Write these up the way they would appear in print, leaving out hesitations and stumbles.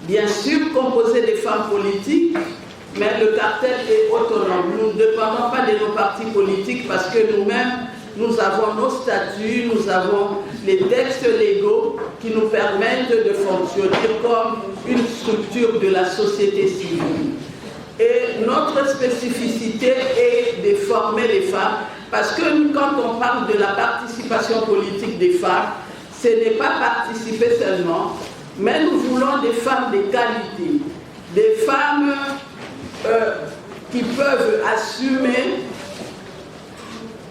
bien sûr composé des femmes politiques, mais le cartel est autonome. Nous ne dépendons pas de nos partis politiques parce que nous-mêmes, nous avons nos statuts, nous avons les textes légaux qui nous permettent de fonctionner comme une structure de la société civile. Et notre spécificité est de former les femmes, parce que quand on parle de la participation politique des femmes, ce n'est pas participer seulement, mais nous voulons des femmes de qualité, des femmes qui peuvent assumer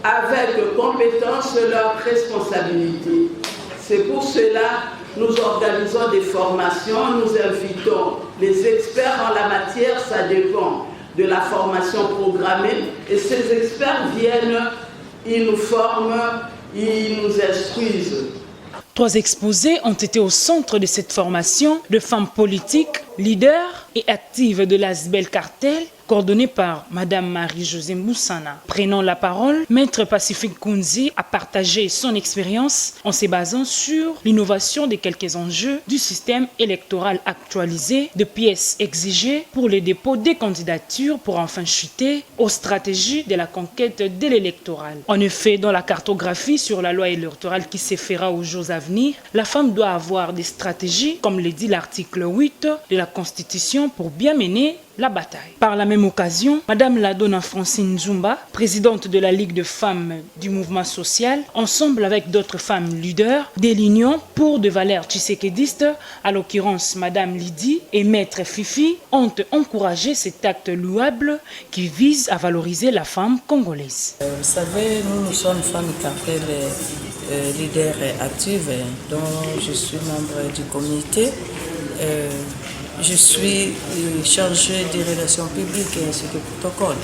avec compétence leurs responsabilités. C'est pour cela que nous organisons des formations, nous invitons les experts en la matière, ça dépend de la formation programmée, et ces experts viennent, ils nous forment, ils nous instruisent. 3 exposés ont été au centre de cette formation de femmes politiques, leaders et actives de l'Asbel Cartel, coordonnée par Madame Marie-Josée Moussana. Prenant la parole, Maître Pacifique Kounzi a partagé son expérience en se basant sur l'innovation de quelques enjeux du système électoral actualisé, de pièces exigées pour le dépôt des candidatures pour enfin chuter aux stratégies de la conquête de l'électoral. En effet, dans la cartographie sur la loi électorale qui se fera aux jours à venir, la femme doit avoir des stratégies, comme le dit l'article 8 de la Constitution, pour bien mener la bataille. Par la même occasion, Madame Ladona Francine Zumba, présidente de la Ligue de femmes du mouvement social, ensemble avec d'autres femmes leaders de l'Union pour de valeurs tshisekédistes, à l'occurrence Madame Lydie et Maître Fifi, ont encouragé cet acte louable qui vise à valoriser la femme congolaise. Vous savez, nous sommes femmes cartel leaders actives, dont je suis membre du comité. Je suis chargée des relations publiques ainsi que protocole.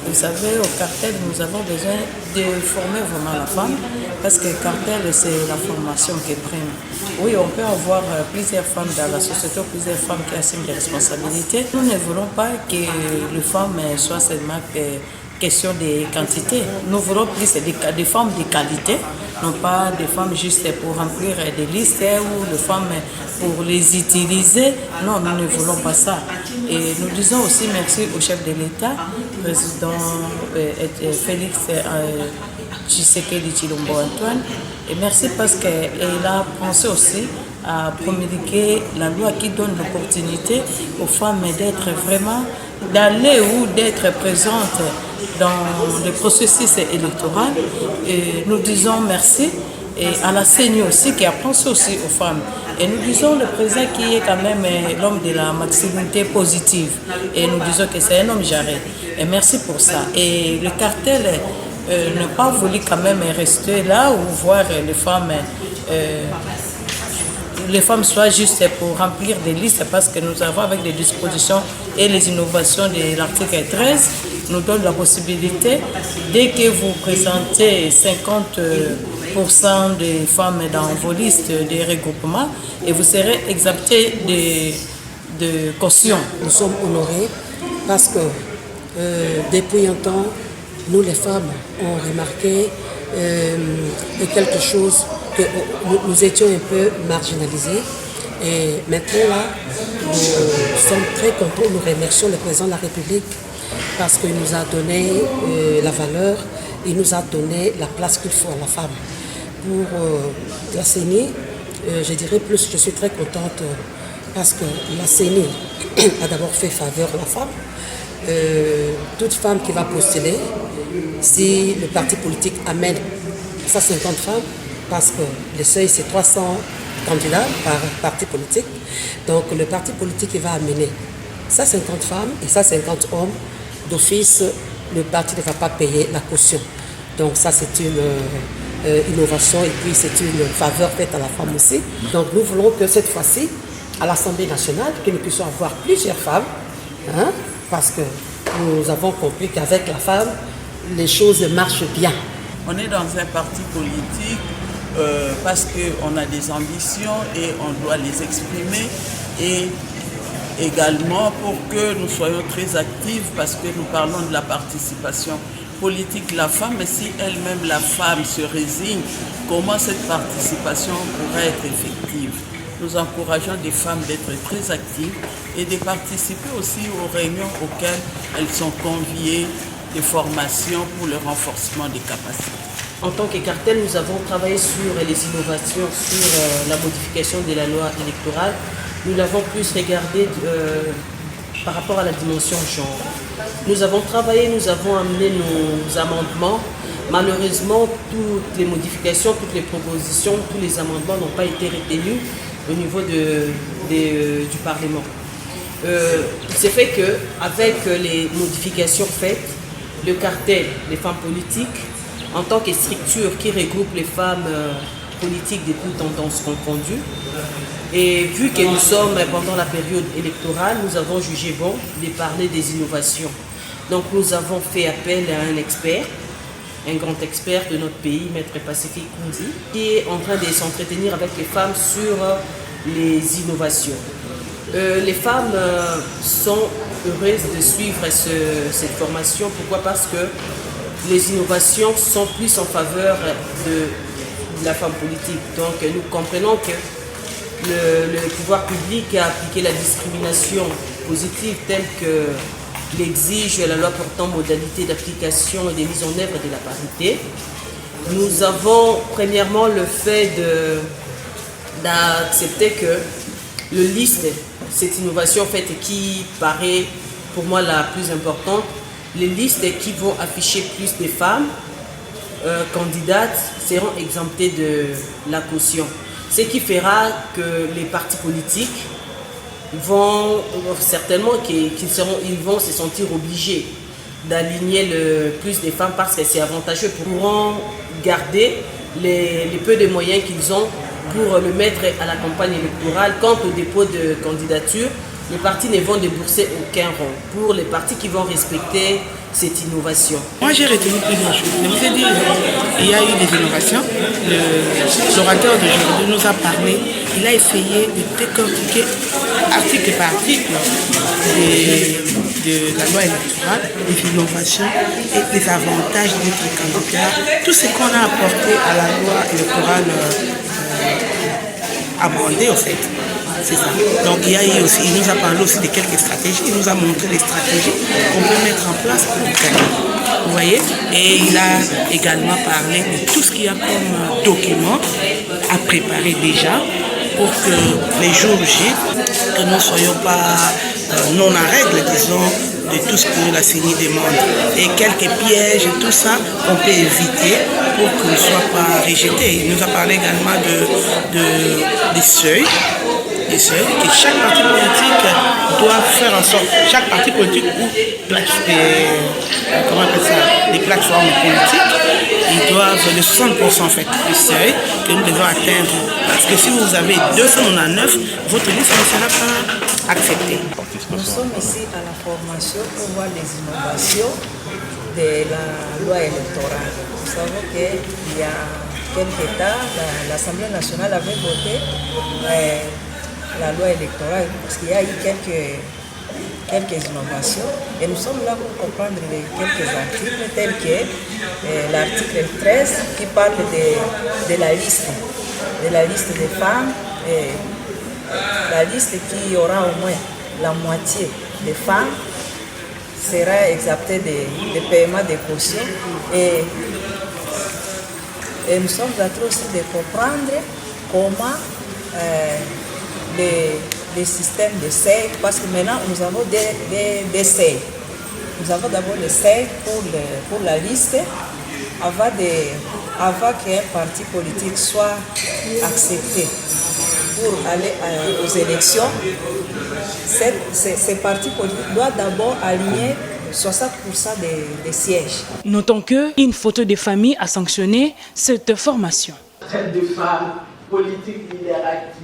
Vous savez, au cartel, nous avons besoin de former vraiment la femme, parce que le cartel, c'est la formation qui prime. Oui, on peut avoir plusieurs femmes dans la société, plusieurs femmes qui assument des responsabilités. Nous ne voulons pas que les femmes soient seulement question de quantité. Nous voulons plus des femmes de qualité, non pas des femmes juste pour remplir des listes ou des femmes pour les utiliser. Non, nous ne voulons pas ça. Et nous disons aussi merci au chef de l'État, président Félix Tshisekedi Tshilombo Antoine. Et merci parce qu'il a pensé aussi à promulguer la loi qui donne l'opportunité aux femmes d'être vraiment, d'aller ou d'être présentes dans le processus électoral. Et nous disons merci et à la CENI aussi qui a pensé aussi aux femmes. Et nous disons le président qui est quand même l'homme de la masculinité positive. Et nous disons que c'est un homme jarré. Et merci pour ça. Et le cartel n'a pas voulu quand même rester là ou voir les femmes soient juste pour remplir des listes, parce que nous avons avec des dispositions et les innovations de l'article 13 nous donne la possibilité, dès que vous présentez 50% des femmes dans vos listes de regroupement, et vous serez exempté de caution. Nous sommes honorés parce que depuis un temps, nous les femmes ont remarqué quelque chose que nous étions un peu marginalisés. Et maintenant là, nous sommes très contents, nous remercions le président de la République parce qu'il nous a donné la valeur, il nous a donné la place qu'il faut à la femme. Pour la CENI, je dirais plus, je suis très contente parce que la CENI a d'abord fait faveur à la femme. Toute femme qui va postuler, si le parti politique amène 150 femmes, parce que le seuil c'est 300 candidats par parti politique, donc le parti politique va amener 150 femmes et 150 hommes, d'office le parti ne va pas payer la caution. Donc ça c'est une innovation et puis c'est une faveur faite à la femme aussi. Donc nous voulons que cette fois-ci, à l'Assemblée nationale, que nous puissions avoir plusieurs femmes, parce que nous avons compris qu'avec la femme, les choses marchent bien. On est dans un parti politique parce qu'on a des ambitions et on doit les exprimer, et également pour que nous soyons très actifs, parce que nous parlons de la participation politique de la femme, mais si elle-même la femme se résigne, comment cette participation pourrait être effective? nous encourageons des femmes d'être très actives et de participer aussi aux réunions auxquelles elles sont conviées, des formations pour le renforcement des capacités. En tant que cartel, nous avons travaillé sur les innovations, sur la modification de la loi électorale. Nous l'avons plus regardé par rapport à la dimension genre. Nous avons travaillé, nous avons amené nos amendements. Malheureusement, toutes les modifications, toutes les propositions, tous les amendements n'ont pas été retenus au niveau du Parlement. Il s'est fait qu'avec les modifications faites, le cartel des femmes politiques, en tant que structure qui regroupe les femmes politiques de toutes tendances confondues, et vu que nous sommes pendant la période électorale, nous avons jugé bon de parler des innovations. Donc nous avons fait appel à un expert, un grand expert de notre pays, Maître Pacifique Kundi, qui est en train de s'entretenir avec les femmes sur les innovations. Les femmes sont heureuses de suivre cette formation. Pourquoi? Parce que les innovations sont plus en faveur de la femme politique. Donc nous comprenons que le pouvoir public a appliqué la discrimination positive telle que l'exige la loi portant modalité d'application et de mise en œuvre de la parité. Nous avons premièrement le fait d'accepter que le liste, cette innovation faite qui paraît pour moi la plus importante, les listes qui vont afficher plus de femmes candidates seront exemptées de la caution. Ce qui fera que les partis politiques vont certainement ils vont se sentir obligés d'aligner le plus de femmes parce que c'est avantageux pour garder les peu de moyens qu'ils ont pour le mettre à la campagne électorale. Quant au dépôt de candidature, les partis ne vont débourser aucun rond pour les partis qui vont respecter cette innovation. Moi j'ai retenu plusieurs choses. Je vous ai dit, il y a eu des innovations. L'orateur d'aujourd'hui nous a parlé, il a essayé de décortiquer article par article de la loi électorale, les innovations et les avantages de notre candidat, tout ce qu'on a apporté à la loi électorale amendée en fait. C'est ça. Donc il nous a parlé aussi de quelques stratégies, il nous a montré les stratégies qu'on peut mettre en place pour gagner. Vous voyez? Et il a également parlé de tout ce qu'il y a comme document à préparer déjà pour que les jours J, que nous ne soyons pas non en règle, disons, de tout ce que la CENI demande. Et quelques pièges et tout ça qu'on peut éviter pour qu'on ne soit pas rejeté. Il nous a parlé également des seuils. Et chaque parti politique doit faire en sorte, chaque parti politique ou les plateformes politiques, ils doivent le 60% en fait du seuil que nous devons atteindre. Parce que si vous avez 299, votre liste ne sera pas acceptée. Nous sommes ici à la formation pour voir les innovations de la loi électorale. Nous savons qu'il y a quelques temps, l'Assemblée nationale avait voté la loi électorale, parce qu'il y a eu quelques innovations, et nous sommes là pour comprendre quelques articles, tels que l'article 13 qui parle de la liste des femmes, et la liste qui aura au moins la moitié des femmes sera exemptée de paiement des cautions, et nous sommes en train aussi de comprendre comment les systèmes de seuil, parce que maintenant nous avons des seuils. Nous avons d'abord les seuils pour la liste avant qu'un parti politique soit accepté pour aller aux élections. Ces partis politiques doivent d'abord aligner 60% des sièges. Notons qu'une photo de famille a sanctionné cette formation. De femmes politiques leaders actives.